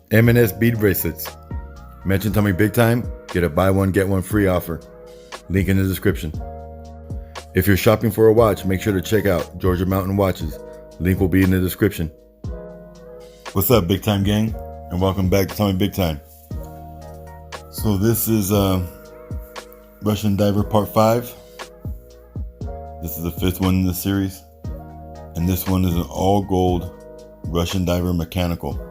M&S bead bracelets. Mention Tommy Big Time, get a buy one get one free offer. Link in the description. If you're shopping for a watch, make sure to check out Georgia Mountain Watches. Link will be in the description. What's up, Big Time gang? And welcome back to Tommy Big Time. So this is Russian Diver Part 5. This is the 5th one in the series. And this one is an all gold Russian Diver mechanical.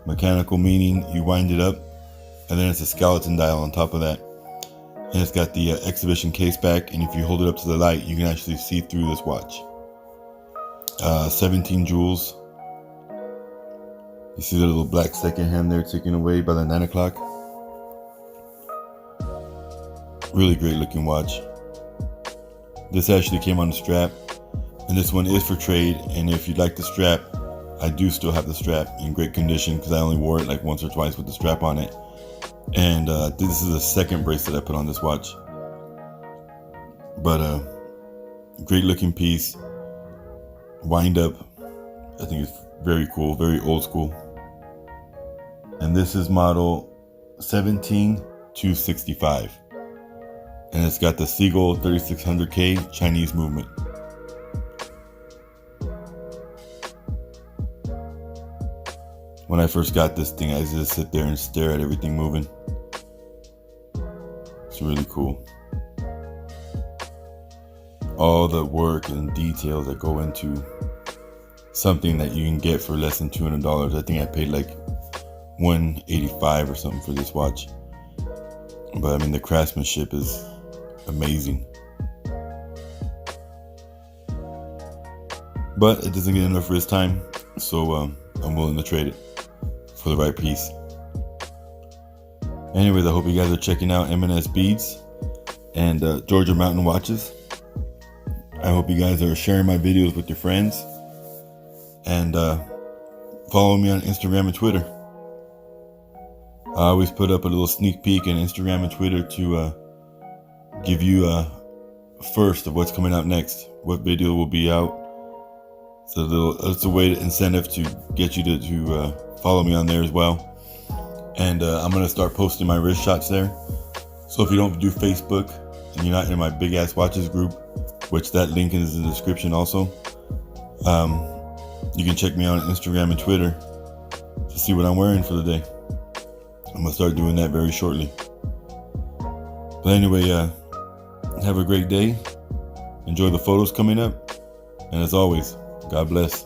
Mechanical meaning you wind it up and then it's a skeleton dial on top of that. And it's got the exhibition case back, and if you hold it up to the light, you can actually see through this watch. 17 jewels. You see the little black second hand there ticking away by the 9 o'clock. Really great looking watch. This actually came on the strap, and this one is for trade, and if you'd like the strap, I do still have the strap in great condition because I only wore it like once or twice with the strap on it. And this is the second bracelet I put on this watch. But great looking piece. Wind up. I think it's very cool, very old school. And this is model 17265. And it's got the Seagull 3600K Chinese movement. When I first got this thing, I just sit there and stare at everything moving. It's really cool. All the work and details that go into something that you can get for less than $200. I think I paid like $185 or something for this watch. But I mean, the craftsmanship is amazing. But it doesn't get enough for his time, so I'm willing to trade it for the right piece. Anyways, I hope you guys are checking out M&S beads and Georgia Mountain watches. I hope you guys are sharing my videos with your friends and follow me on Instagram and Twitter. I always put up a little sneak peek on Instagram and Twitter to give you a first of what's coming out next, what video will be out. So it's a way, incentive to get you to follow me on there as well. And I'm going to start posting my wrist shots there. So if you don't do Facebook and you're not in my Big Ass Watches group, which that link is in the description also, you can check me out on Instagram and Twitter to see what I'm wearing for the day. I'm going to start doing that very shortly. But anyway, have a great day. Enjoy the photos coming up. And as always, God bless.